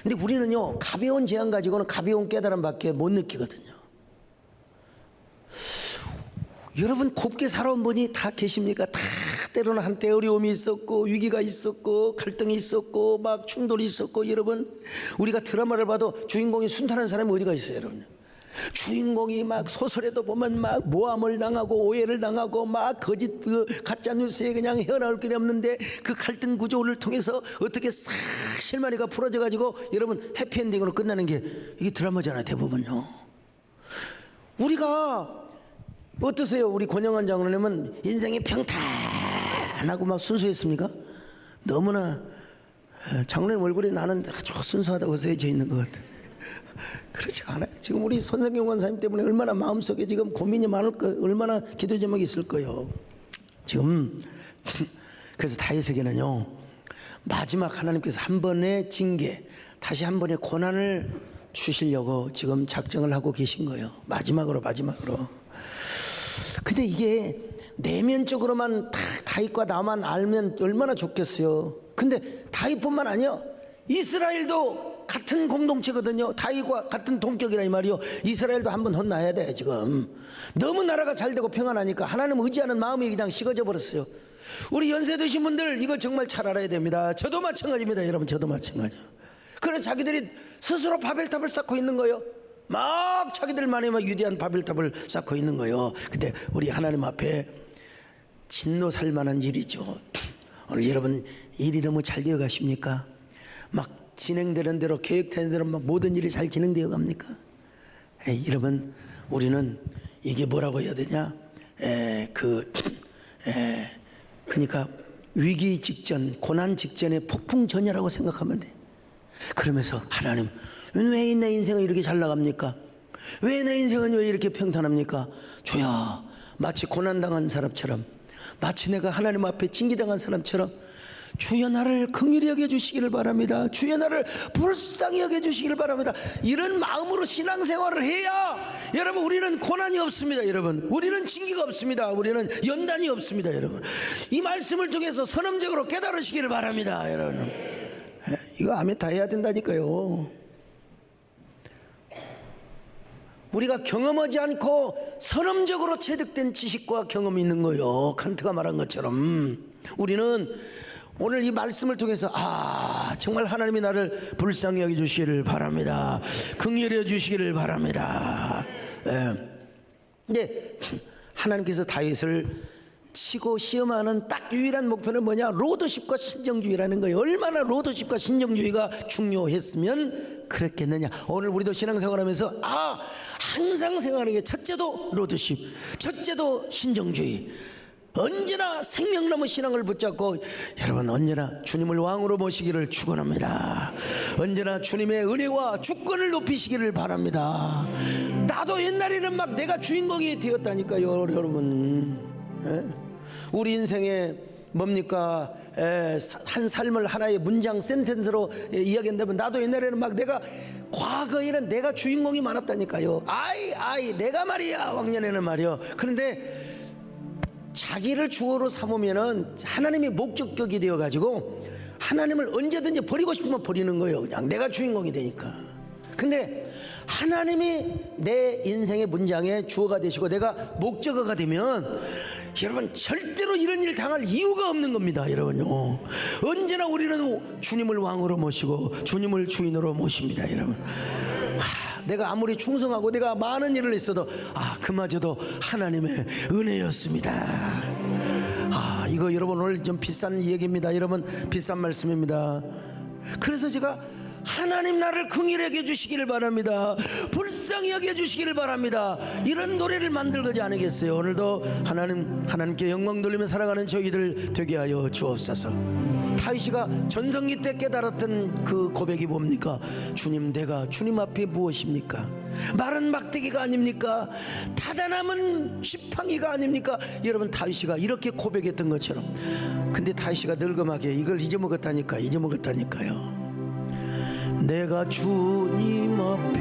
근데 우리는요, 가벼운 재앙 가지고는 가벼운 깨달음밖에 못 느끼거든요. 여러분, 곱게 살아온 분이 다 계십니까? 다 때로는 한때 어려움이 있었고 위기가 있었고 갈등이 있었고 막 충돌이 있었고. 여러분, 우리가 드라마를 봐도 주인공이 순탄한 사람이 어디가 있어요, 여러분? 주인공이 막 소설에도 보면 막 모함을 당하고 오해를 당하고 막 거짓 가짜 뉴스에 그냥 헤어나올 길이 없는데, 그 갈등 구조를 통해서 어떻게 싹 실마리가 풀어져 가지고 여러분 해피엔딩으로 끝나는 게 이게 드라마잖아요, 대부분요. 우리가 어떠세요? 우리 권영환 장로님은 인생이 평탄하고 막 순수했습니까? 너무나 장로님 얼굴에 나는 아주 순수하다고 써져 있는 것 같아요. 그렇지 않아요. 지금 우리 손성경 원사님 때문에 얼마나 마음속에 지금 고민이 많을 거예요. 얼마나 기도 제목이 있을 거예요. 지금 그래서 다윗에게는요, 마지막 하나님께서 한 번의 징계, 다시 한 번의 고난을 주시려고 지금 작정을 하고 계신 거예요. 마지막으로. 근데 이게 내면적으로만 다윗과 나만 알면 얼마나 좋겠어요. 근데 다윗뿐만 아니야, 이스라엘도 같은 공동체거든요. 다윗과 같은 동격이라 이 말이요. 이스라엘도 한번 혼나야 돼. 지금 너무 나라가 잘 되고 평안하니까 하나님 의지하는 마음이 그냥 식어져 버렸어요. 우리 연세 드신 분들 이거 정말 잘 알아야 됩니다. 저도 마찬가지입니다, 여러분. 저도 마찬가지요. 그래서 자기들이 스스로 바벨탑을 쌓고 있는 거예요. 막 자기들만의 막 위대한 바벨탑을 쌓고 있는 거예요. 근데 우리 하나님 앞에 진노 살 만한 일이죠. 오늘 여러분 일이 너무 잘 되어 가십니까? 막 진행되는 대로, 계획되는 대로 막 모든 일이 잘 진행되어 갑니까? 여러분, 우리는 이게 뭐라고 해야 되냐? 그러니까 위기 직전, 고난 직전의 폭풍 전야라고 생각하면 돼. 그러면서 하나님, 왜 내 인생은 이렇게 잘 나갑니까? 왜 내 인생은 왜 이렇게 평탄합니까? 주야, 마치 고난당한 사람처럼, 마치 내가 하나님 앞에 징계당한 사람처럼 주여 나를 긍휼히 여겨주시기를 바랍니다. 주여 나를 불쌍히 여겨주시기를 바랍니다. 이런 마음으로 신앙생활을 해야 여러분 우리는 고난이 없습니다. 여러분 우리는 징계가 없습니다. 우리는 연단이 없습니다. 여러분 이 말씀을 통해서 선험적으로 깨달으시기를 바랍니다. 여러분 이거 아멘 다 해야 된다니까요. 우리가 경험하지 않고 선험적으로 체득된 지식과 경험이 있는 거예요. 칸트가 말한 것처럼 우리는 오늘 이 말씀을 통해서 정말 하나님이 나를 불쌍히 여겨주시기를 바랍니다. 긍휼히 여겨주시기를 바랍니다. 근데 하나님께서 다윗을 치고 시험하는 딱 유일한 목표는 뭐냐? 로드십과 신정주의라는 거예요. 얼마나 로드십과 신정주의가 중요했으면 그랬겠느냐. 오늘 우리도 신앙생활하면서 항상 생각하는 게 첫째도 로드십, 첫째도 신정주의. 언제나 생명나무 신앙을 붙잡고 여러분 언제나 주님을 왕으로 모시기를 축원합니다. 언제나 주님의 은혜와 주권을 높이시기를 바랍니다. 나도 옛날에는 막 내가 주인공이 되었다니까요. 여러분 우리 인생에 뭡니까? 한 삶을 하나의 문장 센텐스로 이야기한다면 나도 옛날에는 막 내가 과거에는 내가 주인공이 많았다니까요. 내가 말이야 왕년에는 말이요. 그런데 자기를 주어로 삼으면은 하나님의 목적격이 되어가지고 하나님을 언제든지 버리고 싶으면 버리는 거예요. 그냥 내가 주인공이 되니까. 근데 하나님이 내 인생의 문장의 주어가 되시고 내가 목적어가 되면 여러분 절대로 이런 일 당할 이유가 없는 겁니다. 여러분요 언제나 우리는 주님을 왕으로 모시고 주님을 주인으로 모십니다. 여러분 내가 아무리 충성하고 내가 많은 일을 했어도 그마저도 하나님의 은혜였습니다. 이거 여러분 오늘 좀 비싼 얘기입니다. 여러분 비싼 말씀입니다. 그래서 제가 하나님 나를 긍휼히 여겨주시기를 바랍니다. 불쌍히 여겨주시기를 바랍니다. 이런 노래를 만들고자 않겠어요. 오늘도 하나님께 영광 돌리며 살아가는 저희들 되게 하여 주옵소서. 다윗이가 전성기 때 깨달았던 그 고백이 뭡니까? 주님 내가 주님 앞에 무엇입니까? 마른 막대기가 아닙니까? 타다남은 지팡이가 아닙니까? 여러분 다윗이가 이렇게 고백했던 것처럼 근데 다윗이가 늙음하게 이걸 잊어먹었다니까요. 내가 주님 앞에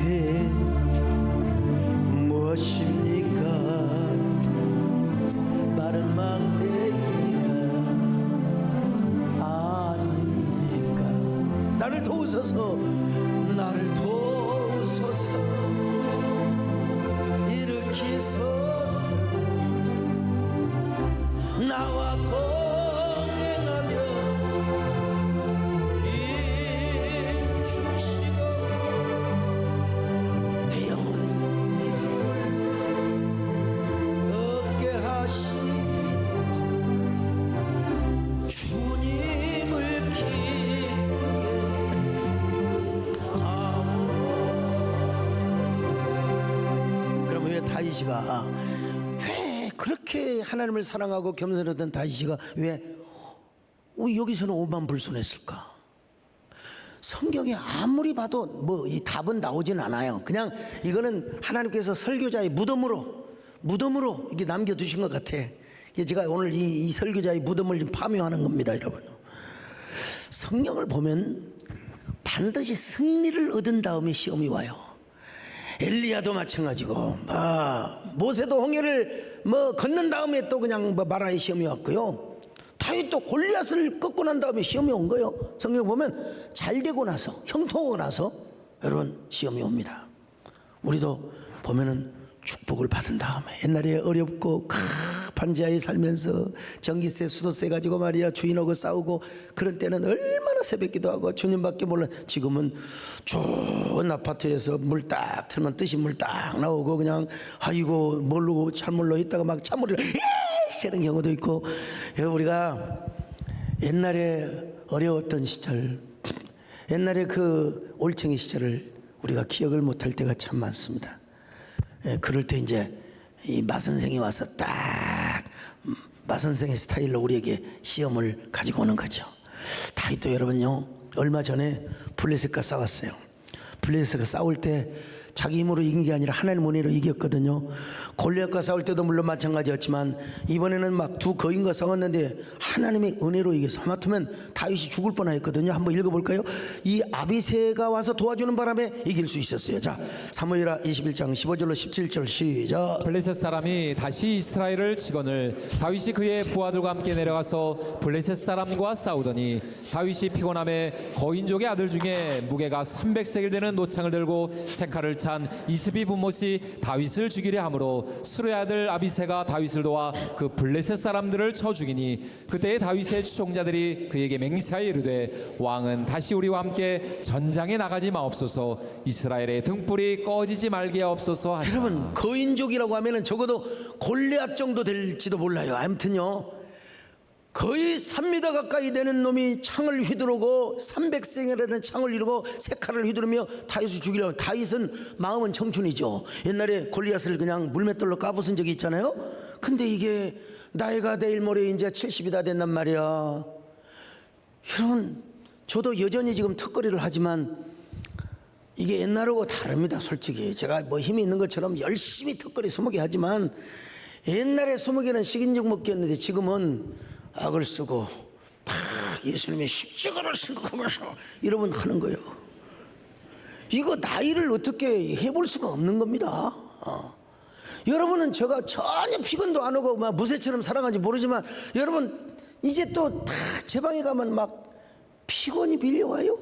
무엇입니까? 마른 막대기가 아닙니까? 나를 도우소서 일으키소서 나와 동행하며 내 영혼 얻게 하시니 주님을 기쁘게 하오. 그럼 왜 다윗이가 왜 그렇게 하나님을 사랑하고 겸손했던 다윗이가 왜 여기서는 오만불손했을까? 성경에 아무리 봐도 뭐 이 답은 나오진 않아요. 그냥 이거는 하나님께서 설교자의 무덤으로 이게 남겨두신 것 같아. 제가 오늘 이 설교자의 무덤을 좀 파묘하는 겁니다, 여러분. 성경을 보면 반드시 승리를 얻은 다음에 시험이 와요. 엘리야도 마찬가지고, 모세도 홍해를 걷는 다음에 또 그냥 마라의 시험이 왔고요. 다윗도 골리앗을 꺾고 난 다음에 시험이 온 거예요. 성경 보면 잘 되고 나서 형통하고 나서 여러분 시험이 옵니다. 우리도 보면은 축복을 받은 다음에 옛날에 어렵고 반지하에 살면서 전기세 수도세 가지고 말이야 주인하고 싸우고 그런 때는 얼마나 새벽기도 하고 주님밖에 몰라. 지금은 좋은 아파트에서 물 딱 틀면 뜻이 물 딱 나오고 그냥 아이고 모르고 찬물로 있다가 막 찬물을 새는 경우도 있고. 우리가 옛날에 어려웠던 시절, 옛날에 그 올챙이 시절을 우리가 기억을 못할 때가 참 많습니다. 그럴 때 이제 이 마선생이 와서 딱 마선생의 스타일로 우리에게 시험을 가지고 오는 거죠. 다윗도 여러분요 얼마 전에 블레셋과 싸웠어요. 블레셋과 싸울 때 자기 힘으로 이긴 게 아니라 하나님 은혜로 이겼거든요. 골리앗과 싸울 때도 물론 마찬가지였지만 이번에는 막 두 거인과 싸웠는데 하나님의 은혜로 이겨서 하마터면 다윗이 죽을 뻔했거든요. 한번 읽어볼까요? 이 아비새가 와서 도와주는 바람에 이길 수 있었어요. 자, 사무엘하 21장 15절로 17절 시작. 블레셋 사람이 다시 이스라엘을 치거늘 다윗이 그의 부하들과 함께 내려가서 블레셋 사람과 싸우더니 다윗이 피곤함에 거인족의 아들 중에 무게가 300세겔 되는 노창을 들고 색칼을 찬 이스비 분못이 다윗을 죽이려 하므로 수르의 아들 아비새가 다윗을 도와 그 블레셋 사람들을 쳐 죽이니 그때에 다윗의 추종자들이 그에게 맹세하여 이르되 왕은 다시 우리와 함께 전장에 나가지 마옵소서 이스라엘의 등불이 꺼지지 말게 하옵소서 하시라. 여러분, 거인족이라고 하면은 적어도 골리앗 정도 될지도 몰라요. 아무튼요, 거의 3m 가까이 되는 놈이 창을 휘두르고 300생이라는 창을 이루고 색칼을 휘두르며 다윗을 죽이려고. 다윗은 마음은 청춘이죠. 옛날에 골리앗을 그냥 물맷돌로 까부순 적이 있잖아요. 근데 이게 나이가 내일 모레 이제 70이 다 된단 말이야. 여러분, 저도 여전히 지금 턱걸이를 하지만 이게 옛날하고 다릅니다. 솔직히 제가 뭐 힘이 있는 것처럼 열심히 턱걸이 20개 하지만 옛날에 20개는 식인죽 먹기였는데 지금은 악을 쓰고 예수님의 십자가를 생각하면서 여러분 하는 거예요. 이거 나이를 어떻게 해볼 수가 없는 겁니다. 여러분은 제가 전혀 피곤도 안 오고 막 무쇠처럼 살아간지 모르지만 여러분 이제 또 다 제 방에 가면 막 피곤이 밀려와요.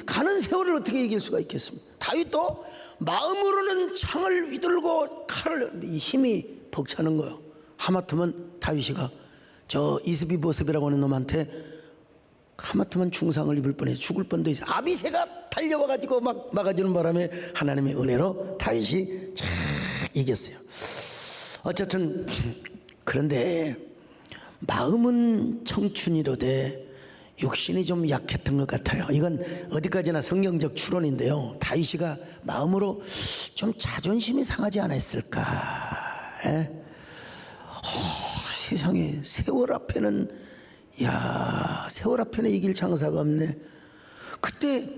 가는 세월을 어떻게 이길 수가 있겠습니까? 다윗도 마음으로는 창을 휘둘고 칼을, 이 힘이 벅차는 거예요. 하마터면 다윗이가 저 이스비보셉이라고 하는 놈한테 하마터면 중상을 입을 뻔해 죽을 뻔도 있어. 아비새가 달려와가지고 막 막아주는 바람에 하나님의 은혜로 다윗이 잘 이겼어요. 어쨌든 그런데 마음은 청춘이로되 육신이 좀 약했던 것 같아요. 이건 어디까지나 성경적 추론인데요. 다윗이가 마음으로 좀 자존심이 상하지 않았을까? 세상에 세월 앞에는 세월 앞에는 이길 장사가 없네. 그때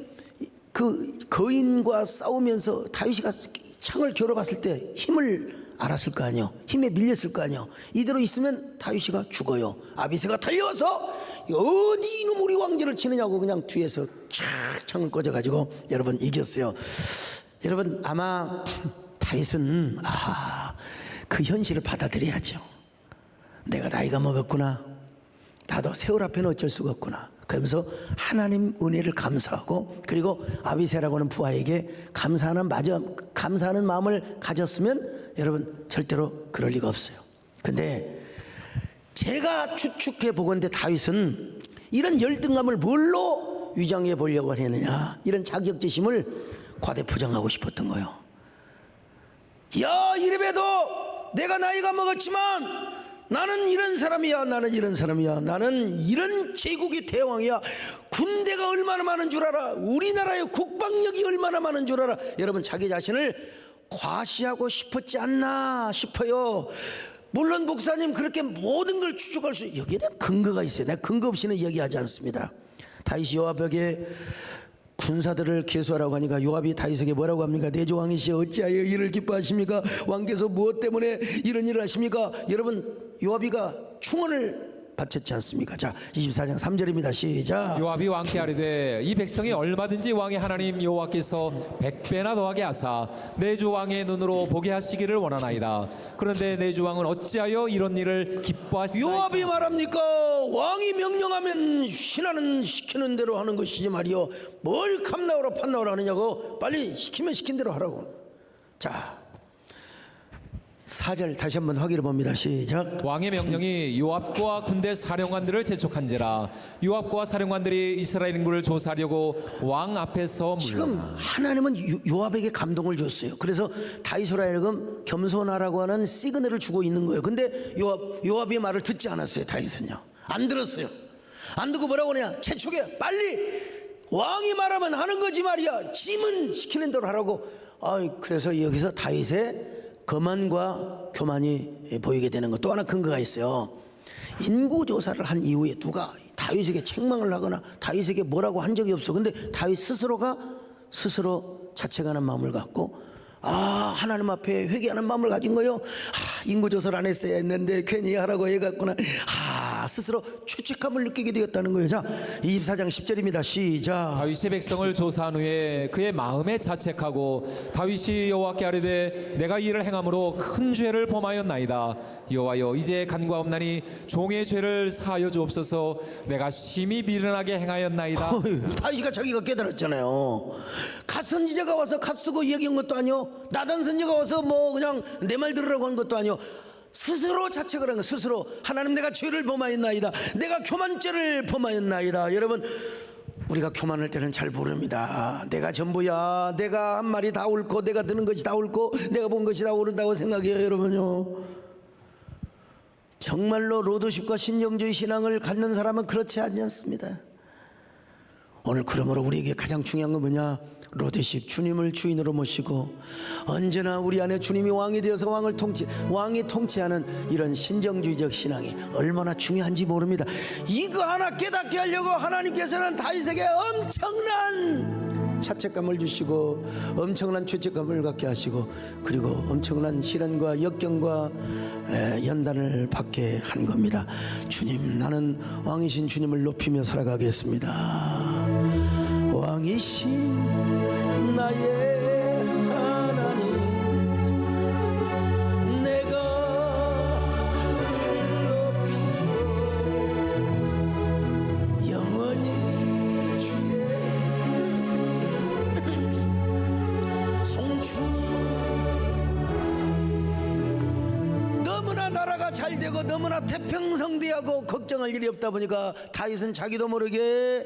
그 거인과 싸우면서 다윗이가 창을 겨뤄봤을 때 힘을 알았을 거 아니에요. 힘에 밀렸을 거 아니에요. 이대로 있으면 다윗이가 죽어요. 아비새가 달려와서 어디 이놈 우리 왕제를 치느냐고 그냥 뒤에서 촥 창을 꽂아가지고 여러분 이겼어요. 여러분 아마 다윗은 그 현실을 받아들여야죠. 내가 나이가 먹었구나. 나도 세월 앞에는 어쩔 수가 없구나. 그러면서 하나님 은혜를 감사하고 그리고 아비새라고 하는 부하에게 감사하는 마음을 가졌으면 여러분 절대로 그럴 리가 없어요. 근데 제가 추측해 보건대 다윗은 이런 열등감을 뭘로 위장해 보려고 했느냐, 이런 자격지심을 과대포장하고 싶었던 거예요. 야, 이래봬도 내가 나이가 먹었지만 나는 이런 사람이야. 나는 이런 사람이야. 나는 이런 제국의 대왕이야. 군대가 얼마나 많은 줄 알아. 우리나라의 국방력이 얼마나 많은 줄 알아. 여러분 자기 자신을 과시하고 싶었지 않나 싶어요. 물론 목사님 그렇게 모든 걸 추측할 수, 여기에 대한 근거가 있어요. 내가 근거 없이는 얘기하지 않습니다. 다윗이 요압에게 군사들을 계수하라고 하니까 요압이 다윗에게 뭐라고 합니까? 내조왕이시여 어찌하여 이를 기뻐하십니까? 왕께서 무엇 때문에 이런 일을 하십니까? 여러분 요압이가 충언을 바쳤지 않습니까? 자, 24장 3절입니다. 시작. 요압이 왕께 아뢰되 이 백성이 얼마든지 왕의 하나님 여호와께서 100배나 더하게 하사 내 주 왕의 눈으로 보게 하시기를 원하나이다. 그런데 내 주 왕은 어찌하여 이런 일을 기뻐하시나이까? 요압이 말합니까? 왕이 명령하면 신하는 시키는 대로 하는 것이지 말이요, 뭘 감나오라 판나오라 하느냐고. 빨리 시키면 시킨 대로 하라고. 자, 4절 다시 한번 확인해 봅니다. 시작. 왕의 명령이 요압과 군대 사령관들을 재촉한지라 요압과 사령관들이 이스라엘 인구를 조사하려고 왕 앞에서 지금 물러나. 하나님은 요압에게 감동을 줬어요. 그래서 다윗으로 하여금 겸손하라고 하는 시그널을 주고 있는 거예요. 근데 요압의 말을 듣지 않았어요. 다윗은요, 안 들었어요. 안 듣고 뭐라고 하냐, 재촉해. 빨리 왕이 말하면 하는 거지 말이야. 짐은 시키는 대로 하라고. 그래서 여기서 다윗의 거만과 교만이 보이게 되는 것. 또 하나 근거가 있어요. 인구조사를 한 이후에 누가 다윗에게 책망을 하거나 다윗에게 뭐라고 한 적이 없어. 근데 다윗 스스로가 스스로 자책하는 마음을 갖고 하나님 앞에 회개하는 마음을 가진 거요. 인구조사를 안 했어야 했는데 괜히 하라고 해갔구나. 스스로 죄책감을 느끼게 되었다는 거예요. 자, 24장 10절입니다. 시작. 다윗이 백성을 조사한 후에 그의 마음에 자책하고 다윗이 여호와께 아뢰되 내가 이를 행함으로 큰 죄를 범하였나이다. 여호와여 이제 간과없나니 종의 죄를 사하여 주옵소서. 내가 심히 미련하게 행하였나이다. 다윗이가 자기가 깨달았잖아요. 갓 선지자가 와서 갓 쓰고 얘기한 것도 아니요. 나단 선지자가 와서 뭐 그냥 내 말 들으라고 한 것도 아니요. 스스로 자책을 한 거. 스스로 하나님 내가 죄를 범하였나이다. 내가 교만죄를 범하였나이다. 여러분 우리가 교만할 때는 잘 모릅니다. 내가 전부야. 내가 한 말이 다 옳고 내가 드는 것이 다 옳고 내가 본 것이 다 옳은다고 생각해요. 여러분요, 정말로 로드십과 신정주의 신앙을 갖는 사람은 그렇지 않습니다. 오늘 그러므로 우리에게 가장 중요한 건 뭐냐? 로드십, 주님을 주인으로 모시고 언제나 우리 안에 주님이 왕이 되어서 왕이 통치하는 이런 신정주의적 신앙이 얼마나 중요한지 모릅니다. 이거 하나 깨닫게 하려고 하나님께서는 다윗에게 엄청난 자책감을 주시고 엄청난 죄책감을 갖게 하시고 그리고 엄청난 시련과 역경과 연단을 받게 한 겁니다. 주님, 나는 왕이신 주님을 높이며 살아가겠습니다. 왕이신 나의 하나님, 내가 주를 높이고 영원히 주의 송축. 너무나 나라가 잘 되고 너무나 태평성대하고 걱정할 일이 없다 보니까 다윗은 자기도 모르게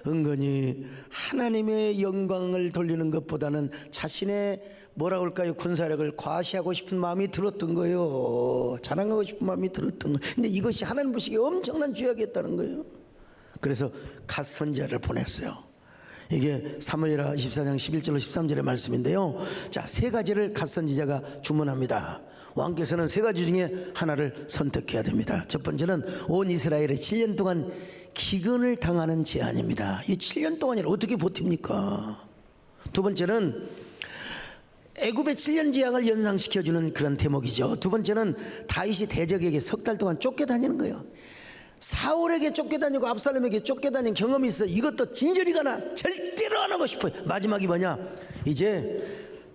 은근히 하나님의 영광을 돌리는 것보다는 자신의 뭐라고 할까요? 군사력을 과시하고 싶은 마음이 들었던 거예요. 자랑하고 싶은 마음이 들었던 거예요. 근데 이것이 하나님 보시기에 엄청난 죄악이었다는 거예요. 그래서 갓 선지자를 보냈어요. 이게 사무엘하 24장 11절로 13절의 말씀인데요. 자, 세 가지를 갓 선지자가 주문합니다. 왕께서는 세 가지 중에 하나를 선택해야 됩니다. 첫 번째는 온 이스라엘의 7년 동안 기근을 당하는 제한입니다. 이 7년 동안을 어떻게 버팁니까? 두 번째는 애굽의 7년 재앙을 연상시켜주는 그런 대목이죠. 두 번째는 다윗이 대적에게 석 달 동안 쫓겨다니는 거예요. 사울에게 쫓겨다니고 압살롬에게 쫓겨다닌 경험이 있어. 이것도 진저리 가나 절대로 안 하고 싶어요. 마지막이 뭐냐? 이제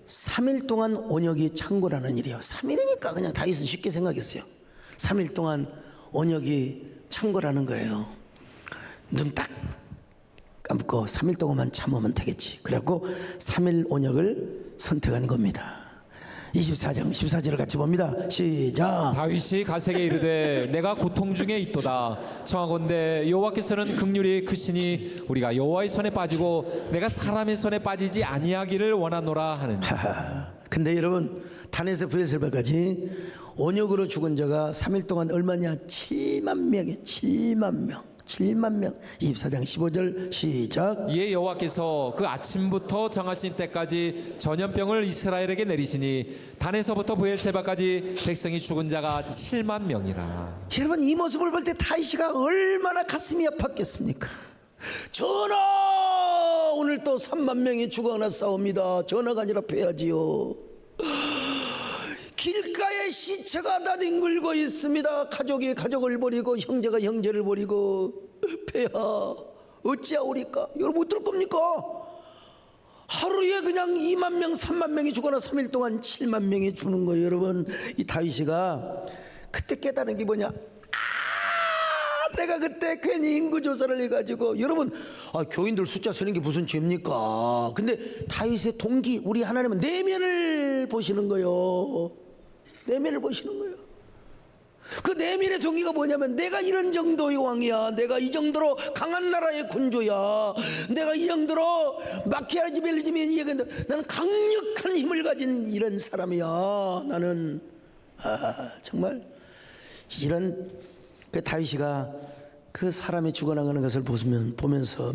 3일 동안 온역이 창고라는 일이에요. 3일이니까 그냥 다윗은 쉽게 생각했어요. 3일 동안 온역이 창고라는 거예요. 눈 딱 감고 3일 동안만 참으면 되겠지. 그래갖고 3일 온역을 선택한 겁니다. 24장 14절을 같이 봅니다. 시작. 다윗이 가세게 이르되 내가 고통 중에 있도다. 청하건대 여호와께서는 긍휼이 크시니 우리가 여호와의 손에 빠지고 내가 사람의 손에 빠지지 아니하기를 원하노라 하는. 근데 여러분, 단에서 브에셀바까지 온역으로 죽은 자가 3일 동안 얼마냐? 7만 명이에요. 7만 명. 7만 명. 24장 15절 시작. 이에 여호와께서 그 아침부터 정하신 때까지 전염병을 이스라엘에게 내리시니 단에서부터 브엘세바까지 백성이 죽은 자가 7만 명이라. 여러분, 이 모습을 볼 때 다윗이가 얼마나 가슴이 아팠겠습니까? 전하, 오늘 또 3만 명이 죽어나 싸웁니다. 전하가 아니라 패야지요. 길가에 시체가 다 뒹굴고 있습니다. 가족이 가족을 버리고 형제가 형제를 버리고 폐하 어찌하오리까? 여러분 어떨 겁니까? 하루에 그냥 2만 명 3만 명이 죽거나 3일 동안 7만 명이 죽는 거예요. 여러분, 이 다윗이가 그때 깨달은 게 뭐냐? 내가 그때 괜히 인구조사를 해가지고, 여러분, 교인들 숫자 세는 게 무슨 죄입니까? 근데 다윗의 동기, 우리 하나님은 내면을 보시는 거예요. 내면을 보시는 거예요. 그 내면의 동기가 뭐냐면, 내가 이런 정도의 왕이야. 내가 이 정도로 강한 나라의 군주야. 내가 이 정도로 마키아벨리즘이 얘기했는데 나는 강력한 힘을 가진 이런 사람이야. 나는 정말 이런 그 다윗이가 그 사람이 죽어나가는 것을 보면서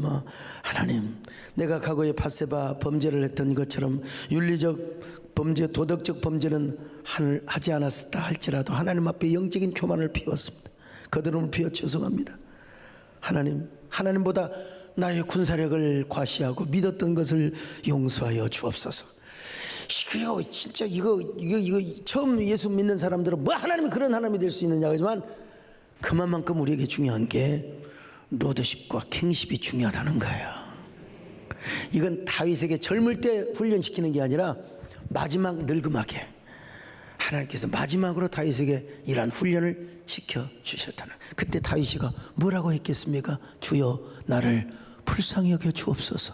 하나님, 내가 과거에 밧세바 범죄를 했던 것처럼 윤리적 범죄, 도덕적 범죄는 하지 않았다 할지라도 하나님 앞에 영적인 교만을 피웠습니다. 거드름을 피워 죄송합니다. 하나님보다 나의 군사력을 과시하고 믿었던 것을 용서하여 주옵소서. 이거 진짜 이거 처음 예수 믿는 사람들은 뭐 하나님이 그런 하나님이 될 수 있느냐 하지만 그만큼 우리에게 중요한 게 로드십과 킹십이 중요하다는 거예요. 이건 다윗에게 젊을 때 훈련시키는 게 아니라 마지막 늙음하게 하나님께서 마지막으로 다윗에게 이러한 훈련을 시켜주셨다는. 그때 다윗이가 뭐라고 했겠습니까? 주여 나를 불쌍히 여겨 주옵소서.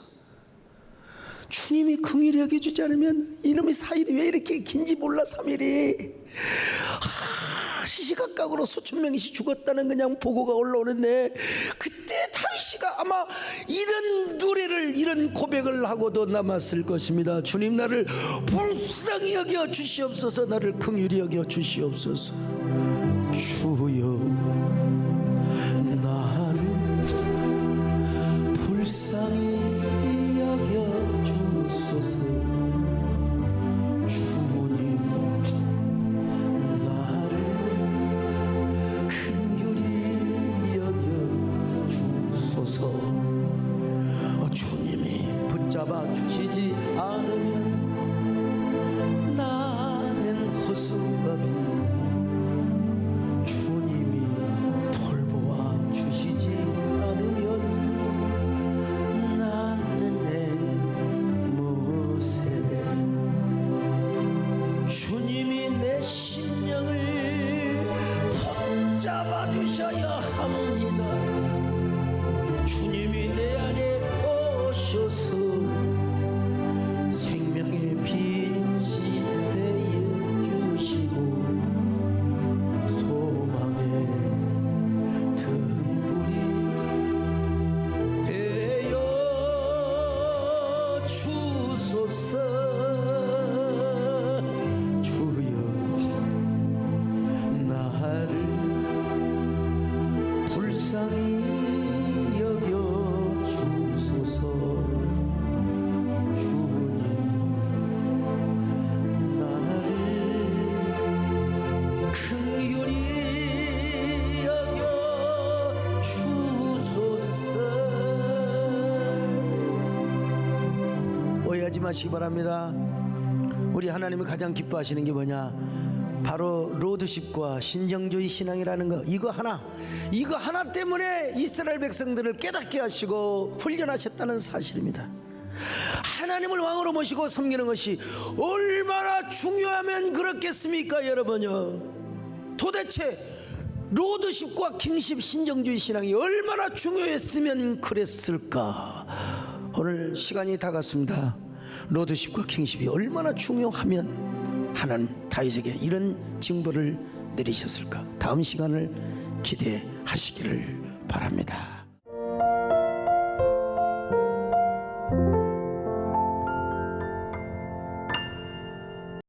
주님이 긍휼히 여겨주지 않으면 이놈의 4일이 왜 이렇게 긴지 몰라. 3일이 시시각각으로 수천 명씩 죽었다는 그냥 보고가 올라오는데 그때 다윗이가 아마 이런 노래를 이런 고백을 하고도 남았을 것입니다. 주님 나를 불쌍히 여겨 주시옵소서. 나를 긍휼히 여겨 주시옵소서. 주여 나를 불쌍히 여겨 주소서. 주님 나를 긍휼히 여겨 주소서. 주님이 붙잡아 주시지 않으면 나는 허수아비. 주님이 돌보아 주시지 않으면 나는 앵무새. 주님이 내 심령을 붙잡아 주셔야 합니다. 주님이 내 안에 오셔서 생명의 빛이 되어 주시고 소망의 등불이 되어 주소서. 주여 나를 불쌍히 여겨 주소서. 주님 나를 긍휼히 여겨 주소서. 오해하지 마시기 바랍니다. 우리 하나님이 가장 기뻐하시는 게 뭐냐? 바로 로드십과 신정주의 신앙이라는 거. 이거 하나 때문에 이스라엘 백성들을 깨닫게 하시고 훈련하셨다는 사실입니다. 하나님을 왕으로 모시고 섬기는 것이 얼마나 중요하면 그렇겠습니까 여러분요. 도대체 로드십과 킹십 신정주의 신앙이 얼마나 중요했으면 그랬을까. 오늘 시간이 다 갔습니다. 로드십과 킹십이 얼마나 중요하면 하나님 다윗에게 이런 징벌을 내리셨을까. 다음 시간을 기대하시기를 바랍니다.